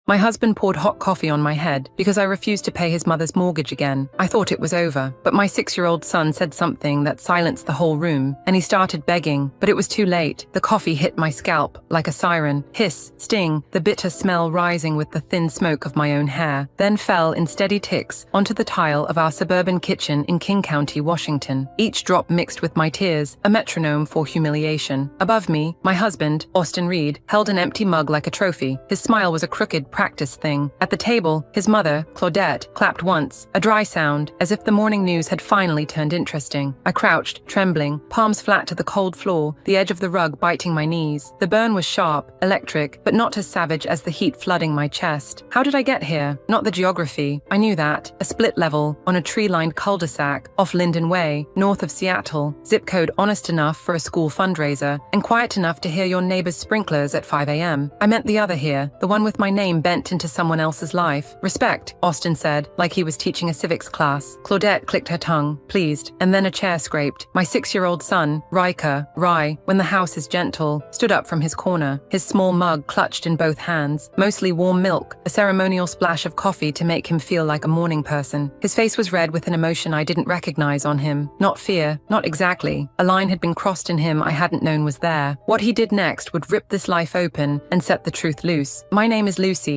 My husband poured hot coffee on my head because I refused to pay his mother's mortgage again. I thought it was over, but my 6-year-old son said something that silenced the whole room, and he started begging, but it was too late. The coffee hit my scalp like a siren. Hiss, sting, the bitter smell rising with the thin smoke of my own hair, then fell in steady ticks onto the tile of our suburban kitchen in King County, Washington. Each drop mixed with my tears, a metronome for humiliation. Above me, my husband, Austin Reed, held an empty mug like a trophy. His smile was a crooked practice thing. At the table, his mother, Claudette, clapped once, a dry sound, as if the morning news had finally turned interesting. I crouched, trembling, palms flat to the cold floor, the edge of the rug biting my knees. The burn was sharp, electric, but not as savage as the heat flooding my chest. How did I get here? Not the geography. I knew that. A split level, on a tree-lined cul-de-sac, off Linden Way, north of Seattle. Zip code honest enough for a school fundraiser, and quiet enough to hear your neighbor's sprinklers at 5 a.m. I meant the other here, the one with my name bent into someone else's life. Respect, Austin said, like he was teaching a civics class. Claudette clicked her tongue, pleased, and then a chair scraped. My 6-year-old son, Riker, Rye, when the house is gentle, stood up from his corner, his small mug clutched in both hands, mostly warm milk, a ceremonial splash of coffee to make him feel like a morning person. His face was red with an emotion I didn't recognize on him. Not fear, not exactly. A line had been crossed in him I hadn't known was there. What he did next would rip this life open and set the truth loose. My name is Lucy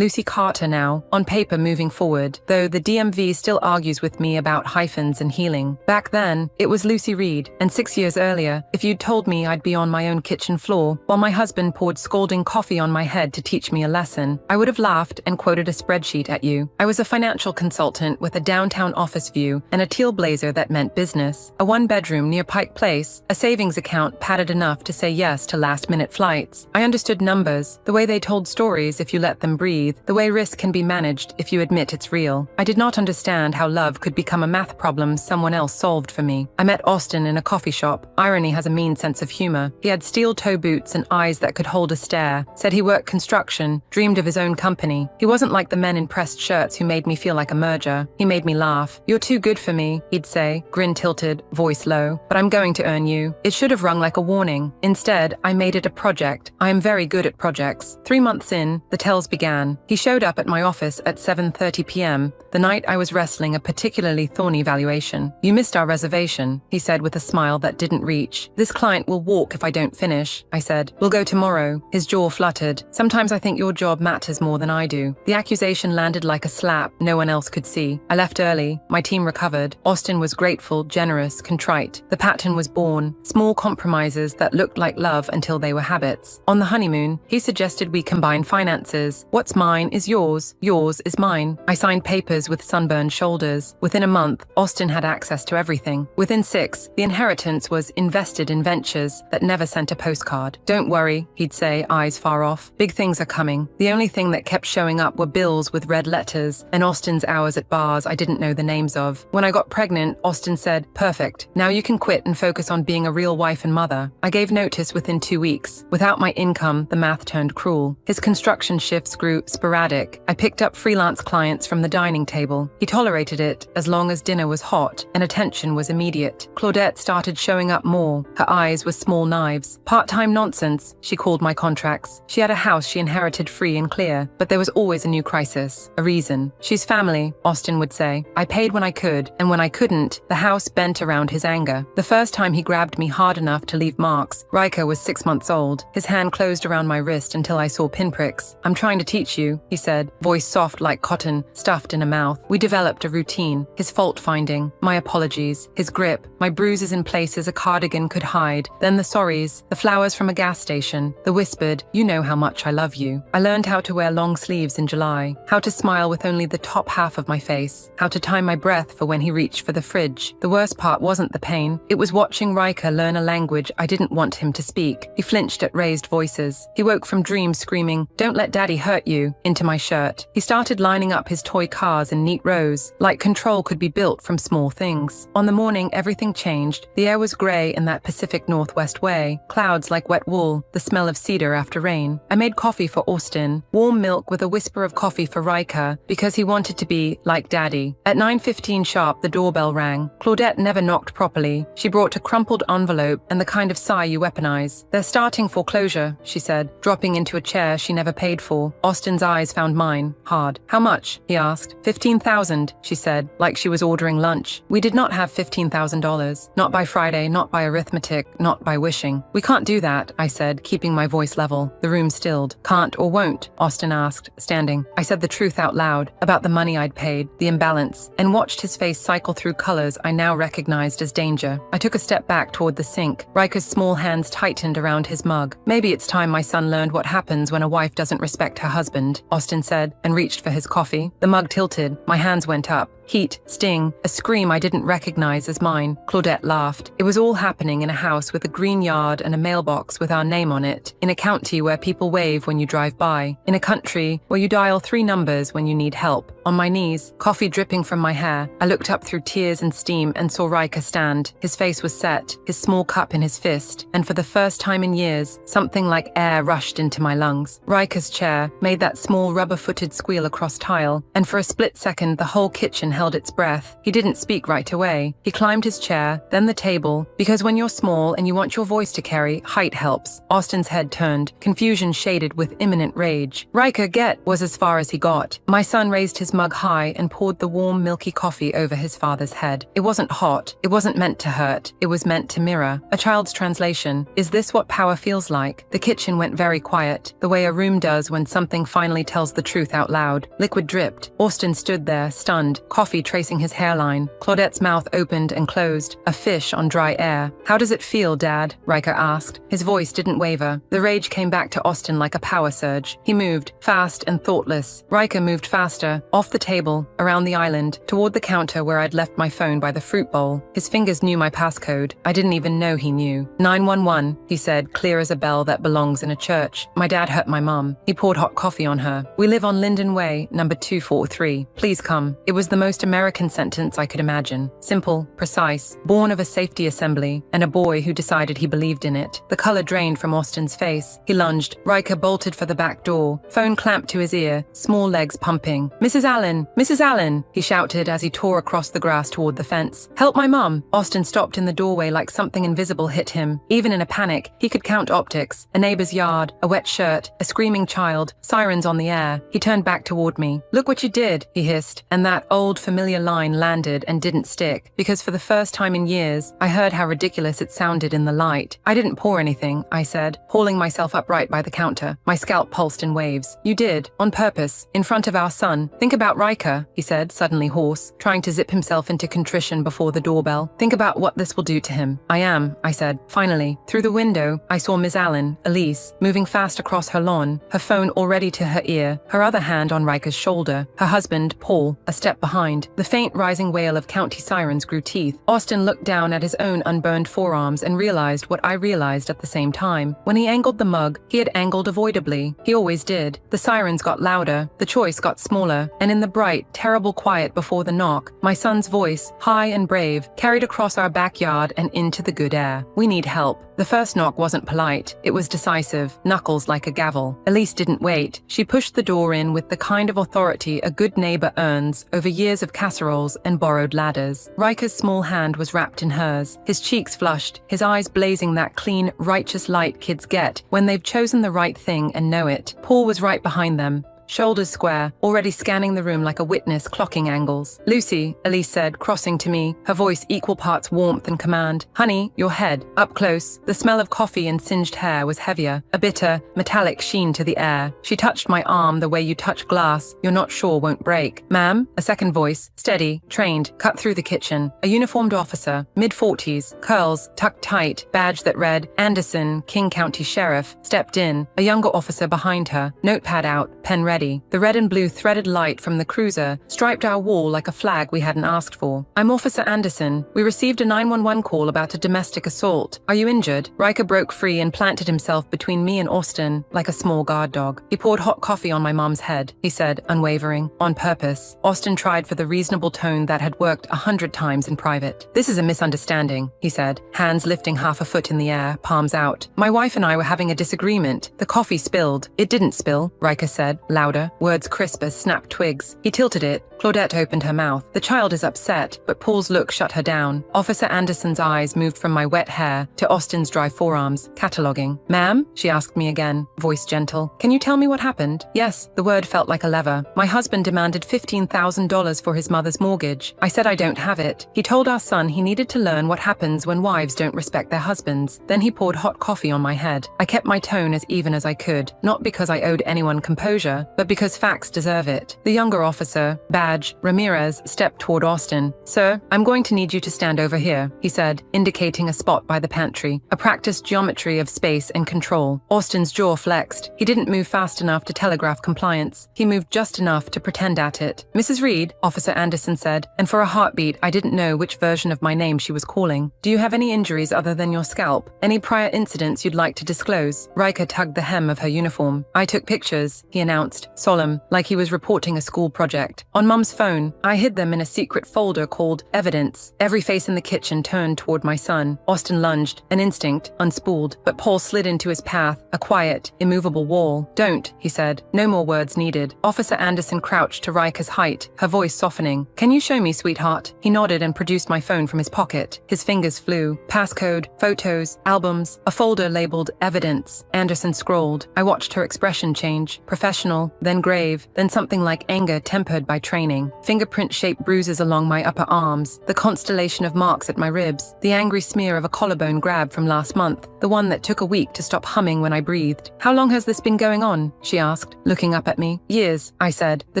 Carter now, on paper moving forward, though the DMV still argues with me about hyphens and healing. Back then, it was Lucy Reed, and 6 years earlier, if you'd told me I'd be on my own kitchen floor while my husband poured scalding coffee on my head to teach me a lesson, I would have laughed and quoted a spreadsheet at you. I was a financial consultant with a downtown office view and a teal blazer that meant business, a one-bedroom near Pike Place, a savings account padded enough to say yes to last-minute flights. I understood numbers, the way they told stories if you let them breathe, the way risk can be managed if you admit it's real. I did not understand how love could become a math problem someone else solved for me. I met Austin in a coffee shop. Irony has a mean sense of humor. He had steel-toe boots and eyes that could hold a stare, said he worked construction, dreamed of his own company. He wasn't like the men in pressed shirts who made me feel like a merger. He made me laugh. You're too good for me, he'd say, grin tilted, voice low, but I'm going to earn you. It should have rung like a warning. Instead, I made it a project. I am very good at projects. 3 months in, the tells began. He showed up at my office at 7:30 p.m., the night I was wrestling a particularly thorny valuation. You missed our reservation, he said with a smile that didn't reach. This client will walk if I don't finish, I said. We'll go tomorrow. His jaw fluttered. Sometimes I think your job matters more than I do. The accusation landed like a slap no one else could see. I left early. My team recovered. Austin was grateful, generous, contrite. The pattern was born. Small compromises that looked like love until they were habits. On the honeymoon, he suggested we combine finances. What's mine is yours. Yours is mine. I signed papers with sunburned shoulders. Within a month, Austin had access to everything. Within 6, the inheritance was invested in ventures that never sent a postcard. Don't worry, he'd say, eyes far off. Big things are coming. The only thing that kept showing up were bills with red letters and Austin's hours at bars I didn't know the names of. When I got pregnant, Austin said, perfect. Now you can quit and focus on being a real wife and mother. I gave notice within 2 weeks. Without my income, the math turned cruel. His construction shifts grew sporadic. I picked up freelance clients from the dining table. He tolerated it as long as dinner was hot and attention was immediate. Claudette started showing up more. Her eyes were small knives. Part-time nonsense, she called my contracts. She had a house she inherited free and clear, but there was always a new crisis, a reason. She's family, Austin would say. I paid when I could, and when I couldn't, the house bent around his anger. The first time he grabbed me hard enough to leave marks, Riker was 6 months old. His hand closed around my wrist until I saw pinpricks. I'm trying to teach you, he said, voice soft like cotton, stuffed in a mouth. We developed a routine. His fault-finding, my apologies, his grip, my bruises in places a cardigan could hide, then the sorries, the flowers from a gas station, the whispered, you know how much I love you. I learned how to wear long sleeves in July, how to smile with only the top half of my face, how to time my breath for when he reached for the fridge. The worst part wasn't the pain. It was watching Riker learn a language I didn't want him to speak. He flinched at raised voices. He woke from dreams screaming, don't let daddy hurt you, into my shirt. He started lining up his toy cars in neat rows, like control could be built from small things. On the morning, everything changed. The air was grey in that Pacific Northwest way, clouds like wet wool, the smell of cedar after rain. I made coffee for Austin, warm milk with a whisper of coffee for Riker, because he wanted to be like daddy. At 9:15 sharp, the doorbell rang. Claudette never knocked properly. She brought a crumpled envelope and the kind of sigh you weaponize. They're starting foreclosure, she said, dropping into a chair she never paid for. Austin's eyes found mine, hard. How much? He asked. 15,000, she said, like she was ordering lunch. We did not have $15,000. Not by Friday, not by arithmetic, not by wishing. We can't do that, I said, keeping my voice level. The room stilled. Can't or won't? Austin asked, standing. I said the truth out loud, about the money I'd paid, the imbalance, and watched his face cycle through colors I now recognized as danger. I took a step back toward the sink. Riker's small hands tightened around his mug. Maybe it's time my son learned what happens when a wife doesn't respect her husband, Austin said, and reached for his coffee. The mug tilted. My hands went up. Heat, sting, a scream I didn't recognize as mine. Claudette laughed. It was all happening in a house with a green yard and a mailbox with our name on it, in a county where people wave when you drive by, in a country where you dial 3 numbers when you need help. On my knees, coffee dripping from my hair, I looked up through tears and steam and saw Riker stand. His face was set, his small cup in his fist, and for the first time in years, something like air rushed into my lungs. Riker's chair made that small rubber-footed squeal across tile, and for a split second the whole kitchen held its breath. He didn't speak right away. He climbed his chair, then the table, because when you're small and you want your voice to carry, height helps. Austin's head turned, confusion shaded with imminent rage. Riker, get, was as far as he got. My son raised his mug high and poured the warm, milky coffee over his father's head. It wasn't hot. It wasn't meant to hurt. It was meant to mirror. A child's translation. Is this what power feels like? The kitchen went very quiet, the way a room does when something finally tells the truth out loud. Liquid dripped. Austin stood there, stunned, coffee tracing his hairline. Claudette's mouth opened and closed, a fish on dry air. How does it feel, Dad? Riker asked. His voice didn't waver. The rage came back to Austin like a power surge. He moved, fast and thoughtless. Riker moved faster, off the table, around the island, toward the counter where I'd left my phone by the fruit bowl. His fingers knew my passcode. I didn't even know he knew. 911, he said, clear as a bell that belongs in a church. My dad hurt my mum. He poured hot coffee on her. We live on Linden Way, number 243. Please come. It was the most American sentence I could imagine. Simple, precise, born of a safety assembly, and a boy who decided he believed in it. The color drained from Austin's face. He lunged. Riker bolted for the back door, phone clamped to his ear, small legs pumping. Mrs. Allen! Mrs. Allen! He shouted as he tore across the grass toward the fence. Help my mum! Austin stopped in the doorway like something invisible hit him. Even in a panic, he could count optics. A neighbor's yard, a wet shirt, a screaming child, sirens on the air. He turned back toward me. Look what you did, he hissed, and that old familiar line landed and didn't stick, because for the first time in years, I heard how ridiculous it sounded in the light. I didn't pour anything, I said, hauling myself upright by the counter. My scalp pulsed in waves. You did, on purpose, in front of our son. Think about Riker, he said, suddenly hoarse, trying to zip himself into contrition before the doorbell. Think about what this will do to him. I am, I said. Finally, through the window, I saw Miss Allen, Elise, moving fast across her lawn, her phone already to her ear, her other hand on Riker's shoulder. Her husband, Paul, a step behind. The faint rising wail of county sirens grew teeth. Austin looked down at his own unburned forearms and realized what I realized at the same time. When he angled the mug, he had angled avoidably. He always did. The sirens got louder, the choice got smaller, and in the bright, terrible quiet before the knock, my son's voice, high and brave, carried across our backyard and into the good air. We need help. The first knock wasn't polite. It was decisive, knuckles like a gavel. Elise didn't wait. She pushed the door in with the kind of authority a good neighbor earns over years of casseroles and borrowed ladders. Riker's small hand was wrapped in hers, his cheeks flushed, his eyes blazing that clean, righteous light kids get when they've chosen the right thing and know it. Paul was right behind them, shoulders square, already scanning the room like a witness clocking angles. Lucy, Elise said, crossing to me, her voice equal parts warmth and command. Honey, your head. Up close. The smell of coffee and singed hair was heavier, a bitter, metallic sheen to the air. She touched my arm the way you touch glass you're not sure won't break. Ma'am? A second voice, steady, trained, cut through the kitchen. A uniformed officer, mid-40s, curls, tucked tight, badge that read, Anderson, King County Sheriff, stepped in, a younger officer behind her, notepad out, pen ready. The red and blue threaded light from the cruiser striped our wall like a flag we hadn't asked for. I'm Officer Anderson. We received a 911 call about a domestic assault. Are you injured? Riker broke free and planted himself between me and Austin like a small guard dog. He poured hot coffee on my mom's head, he said, unwavering. On purpose. Austin tried for the reasonable tone that had worked 100 times in private. This is a misunderstanding, he said, hands lifting half a foot in the air, palms out. My wife and I were having a disagreement. The coffee spilled. It didn't spill, Riker said, louder, words crisp as snapped twigs. He tilted it, Claudette opened her mouth. The child is upset, but Paul's look shut her down. Officer Anderson's eyes moved from my wet hair to Austin's dry forearms, cataloging. Ma'am? She asked me again, voice gentle. Can you tell me what happened? Yes, the word felt like a lever. My husband demanded $15,000 for his mother's mortgage. I said I don't have it. He told our son he needed to learn what happens when wives don't respect their husbands. Then he poured hot coffee on my head. I kept my tone as even as I could, not because I owed anyone composure, but because facts deserve it. The younger officer, Badge Ramirez, stepped toward Austin. Sir, I'm going to need you to stand over here, he said, indicating a spot by the pantry. A practiced geometry of space and control. Austin's jaw flexed. He didn't move fast enough to telegraph compliance. He moved just enough to pretend at it. Mrs. Reed, Officer Anderson said, and for a heartbeat I didn't know which version of my name she was calling. Do you have any injuries other than your scalp? Any prior incidents you'd like to disclose? Riker tugged the hem of her uniform. I took pictures, he announced, solemn, like he was reporting a school project. On Mum's phone, I hid them in a secret folder called Evidence. Every face in the kitchen turned toward my son. Austin lunged, an instinct, unspooled, but Paul slid into his path, a quiet, immovable wall. Don't, he said. No more words needed. Officer Anderson crouched to Riker's height, her voice softening. Can you show me, sweetheart? He nodded and produced my phone from his pocket. His fingers flew. Passcode, photos, albums, a folder labeled Evidence. Anderson scrolled. I watched her expression change. Professional, then grave, then something like anger tempered by training. Fingerprint-shaped bruises along my upper arms, the constellation of marks at my ribs, the angry smear of a collarbone grab from last month, the one that took a week to stop humming when I breathed. How long has this been going on? She asked, looking up at me. Years, I said, the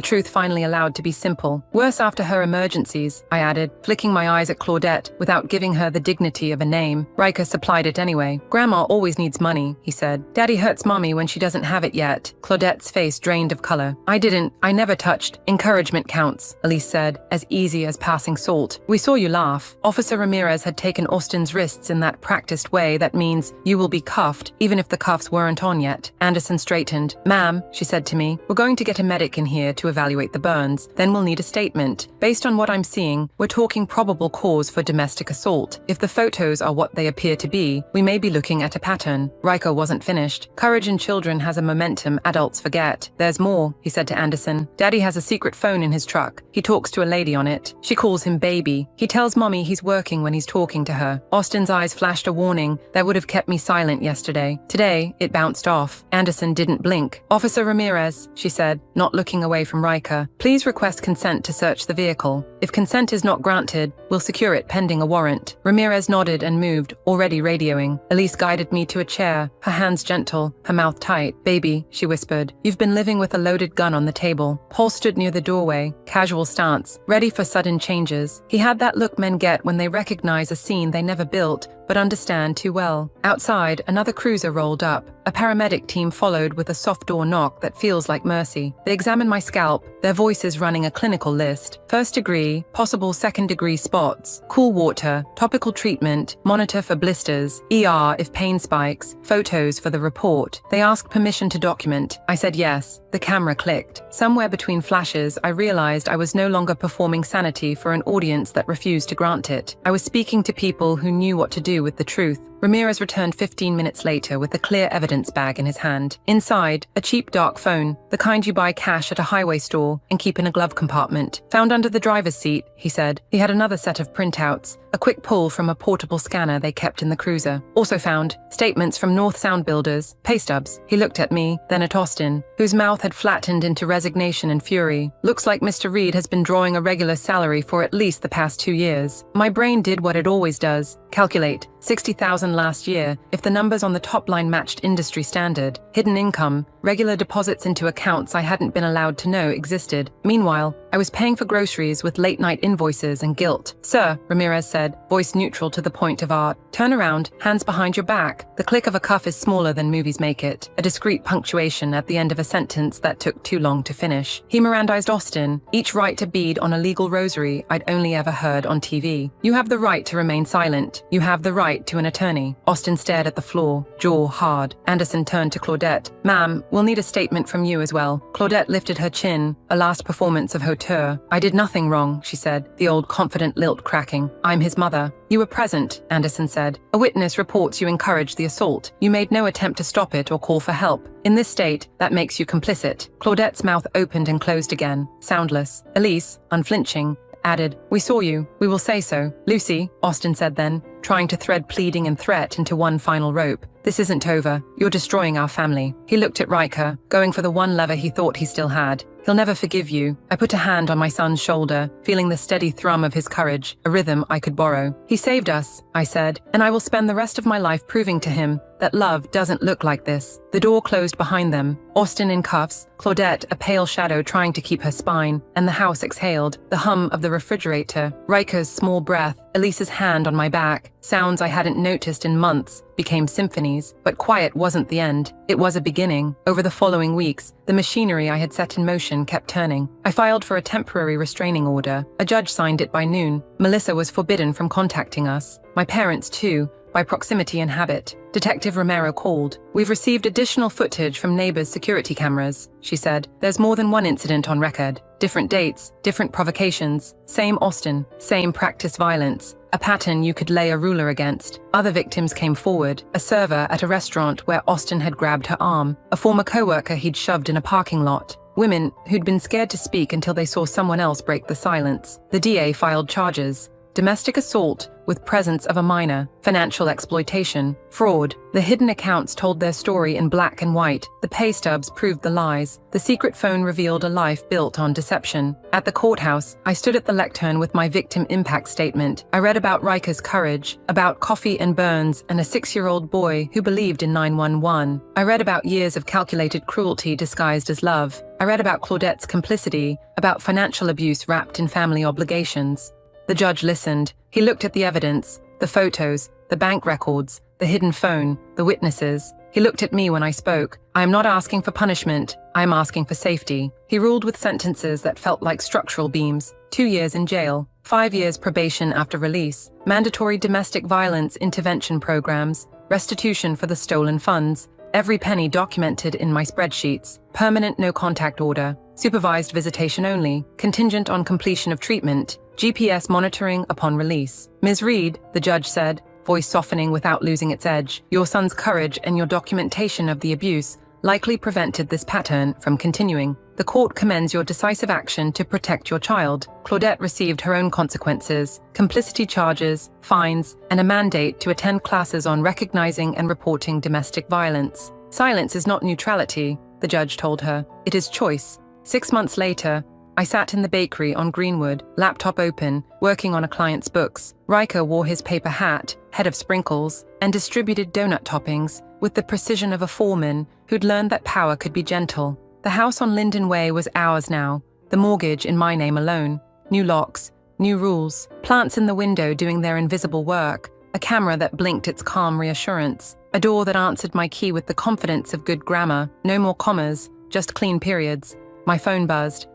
truth finally allowed to be simple. Worse after her emergencies, I added, flicking my eyes at Claudette without giving her the dignity of a name. Riker supplied it anyway. Grandma always needs money, he said. Daddy hurts Mommy when she doesn't have it yet. Claudette's face drained of color. I never touched. Encouragement counts, Elise said, as easy as passing salt. We saw you laugh. Officer Ramirez had taken Austin's wrists in that practiced way that means you will be cuffed, even if the cuffs weren't on yet. Anderson straightened. Ma'am, she said to me, we're going to get a medic in here to evaluate the burns. Then we'll need a statement. Based on what I'm seeing, we're talking probable cause for domestic assault. If the photos are what they appear to be, we may be looking at a pattern. Riker wasn't finished. Courage in children has a momentum adults forget. There's more, he said to Anderson. Daddy has a secret phone in his truck. He talks to a lady on it. She calls him baby. He tells Mommy he's working when he's talking to her. Austin's eyes flashed a warning that would have kept me silent yesterday. Today, it bounced off. Anderson didn't blink. Officer Ramirez, she said, not looking away from Riker, please request consent to search the vehicle. If consent is not granted, we'll secure it pending a warrant. Ramirez nodded and moved, already radioing. Elise guided me to a chair, her hands gentle, her mouth tight. Baby, she whispered, you've been living with a loaded gun on the table. Paul stood near the doorway, casual stance, ready for sudden changes. He had that look men get when they recognize a scene they never built, but understand too well. Outside, another cruiser rolled up. A paramedic team followed with a soft door knock that feels like mercy. They examined my scalp, their voices running a clinical list. First degree, possible second degree spots, cool water, topical treatment, monitor for blisters, ER if pain spikes, photos for the report. They asked permission to document. I said yes. The camera clicked. Somewhere between flashes, I realized I was no longer performing sanity for an audience that refused to grant it. I was speaking to people who knew what to do with the truth. Ramirez returned 15 minutes later with a clear evidence bag in his hand. Inside, a cheap dark phone, the kind you buy cash at a highway store and keep in a glove compartment. Found under the driver's seat, he said. He had another set of printouts, a quick pull from a portable scanner they kept in the cruiser. Also found statements from North Sound builders, pay stubs. He looked at me, then at Austin, whose mouth had flattened into resignation and fury. Looks like Mr. Reed has been drawing a regular salary for at least the past 2 years. My brain did what it always does. Calculate. 60,000 last year, if the numbers on the top line matched industry standard. Hidden income, regular deposits into accounts I hadn't been allowed to know existed. Meanwhile, I was paying for groceries with late-night invoices and guilt. Sir, Ramirez said, voice neutral to the point of art. Turn around, hands behind your back. The click of a cuff is smaller than movies make it. A discreet punctuation at the end of a sentence that took too long to finish. He Mirandized Austin, each right to bead on a legal rosary I'd only ever heard on TV. You have the right to remain silent. You have the right right to an attorney. Austin stared at the floor, jaw hard. Anderson turned to Claudette. Ma'am, we'll need a statement from you as well. Claudette lifted her chin, a last performance of hauteur. I did nothing wrong, she said, the old confident lilt cracking. I'm his mother. You were present, Anderson said. A witness reports you encouraged the assault. You made no attempt to stop it or call for help. In this state, that makes you complicit. Claudette's mouth opened and closed again, soundless. Elise, unflinching, added, we saw you. We will say so. Lucy, Austin said then, trying to thread pleading and threat into one final rope. This isn't over. You're destroying our family. He looked at Riker, going for the one lever he thought he still had. He'll never forgive you. I put a hand on my son's shoulder, feeling the steady thrum of his courage, a rhythm I could borrow. He saved us, I said, and I will spend the rest of my life proving to him that love doesn't look like this. The door closed behind them, Austin in cuffs, Claudette a pale shadow trying to keep her spine, and the house exhaled, the hum of the refrigerator, Riker's small breath, Elise's hand on my back. Sounds I hadn't noticed in months became symphonies, but quiet wasn't the end. It was a beginning. Over the following weeks, the machinery I had set in motion kept turning. I filed for a temporary restraining order. A judge signed it by noon. Melissa was forbidden from contacting us. My parents, too, by proximity and habit. Detective Romero called. We've received additional footage from neighbors' security cameras, she said. There's more than one incident on record. Different dates, different provocations. Same Austin, same practice violence. A pattern you could lay a ruler against. Other victims came forward. A server at a restaurant where Austin had grabbed her arm. A former coworker he'd shoved in a parking lot. Women who'd been scared to speak until they saw someone else break the silence. The DA filed charges. Domestic assault with presence of a minor, financial exploitation, fraud. The hidden accounts told their story in black and white. The pay stubs proved the lies. The secret phone revealed a life built on deception. At the courthouse, I stood at the lectern with my victim impact statement. I read about Riker's courage, about coffee and burns, and a 6-year-old boy who believed in 911. I read about years of calculated cruelty disguised as love. I read about Claudette's complicity, about financial abuse wrapped in family obligations. The judge listened. He looked at the evidence, the photos, the bank records, the hidden phone, the witnesses. He looked at me when I spoke. I am not asking for punishment. I am asking for safety. He ruled with sentences that felt like structural beams. 2 years in jail, 5 years probation after release, mandatory domestic violence intervention programs, restitution for the stolen funds, every penny documented in my spreadsheets, permanent no-contact order, supervised visitation only, contingent on completion of treatment, GPS monitoring upon release. Ms. Reed, the judge said, voice softening without losing its edge, your son's courage and your documentation of the abuse likely prevented this pattern from continuing. The court commends your decisive action to protect your child. Claudette received her own consequences, complicity charges, fines, and a mandate to attend classes on recognizing and reporting domestic violence. Silence is not neutrality, the judge told her. It is choice. 6 months later, I sat in the bakery on Greenwood, laptop open, working on a client's books. Riker wore his paper hat, head of sprinkles, and distributed donut toppings with the precision of a foreman who'd learned that power could be gentle. The house on Linden Way was ours now, the mortgage in my name alone. New locks, new rules, plants in the window doing their invisible work, a camera that blinked its calm reassurance, a door that answered my key with the confidence of good grammar, no more commas, just clean periods. My phone buzzed.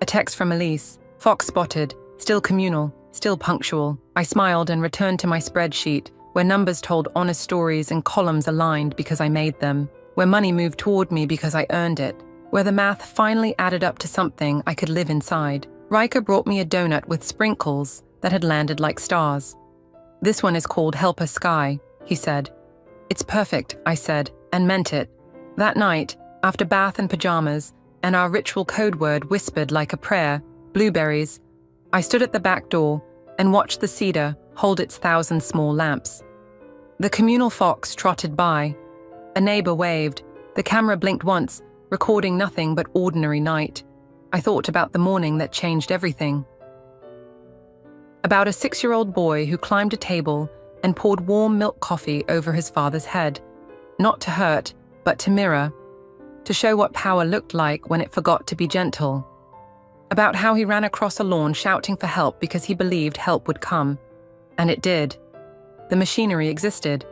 A text from Elise. Fox spotted, still communal, still punctual. I smiled and returned to my spreadsheet, where numbers told honest stories and columns aligned because I made them, where money moved toward me because I earned it, where the math finally added up to something I could live inside. Riker brought me a donut with sprinkles that had landed like stars. This one is called Helper Sky, he said. It's perfect, I said, and meant it. That night, after bath and pajamas, and our ritual code word whispered like a prayer, blueberries, I stood at the back door and watched the cedar hold its 1,000 small lamps. The communal fox trotted by. A neighbor waved. The camera blinked once, recording nothing but ordinary night. I thought about the morning that changed everything. About a 6-year-old boy who climbed a table and poured warm milk coffee over his father's head, not to hurt, but to mirror, to show what power looked like when it forgot to be gentle. About how he ran across a lawn shouting for help because he believed help would come. And it did. The machinery existed.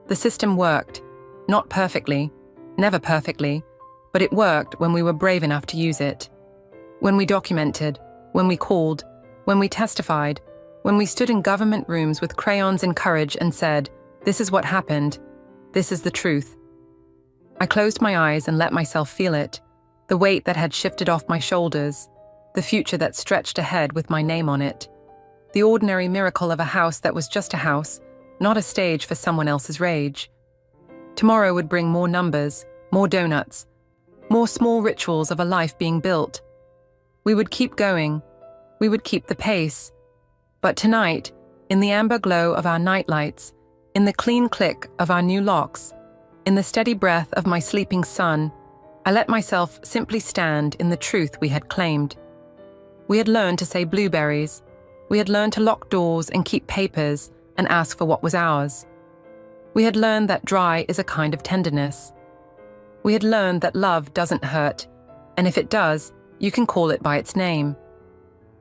The system worked. Not perfectly, never perfectly, but it worked when we were brave enough to use it. When we documented, when we called, when we testified, When we stood in government rooms with crayons and courage and said, "This is what happened. This is the truth." I closed my eyes and let myself feel it, the weight that had shifted off my shoulders, the future that stretched ahead with my name on it, the ordinary miracle of a house that was just a house, not a stage for someone else's rage. Tomorrow would bring more numbers, more donuts, more small rituals of a life being built. We would keep going. We would keep the pace. But tonight, in the amber glow of our nightlights, in the clean click of our new locks, in the steady breath of my sleeping son, I let myself simply stand in the truth we had claimed. We had learned to say blueberries. We had learned to lock doors and keep papers and ask for what was ours. We had learned that dry is a kind of tenderness. We had learned that love doesn't hurt, and if it does, you can call it by its name.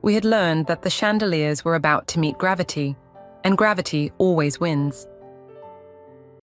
We had learned that the chandeliers were about to meet gravity, and gravity always wins.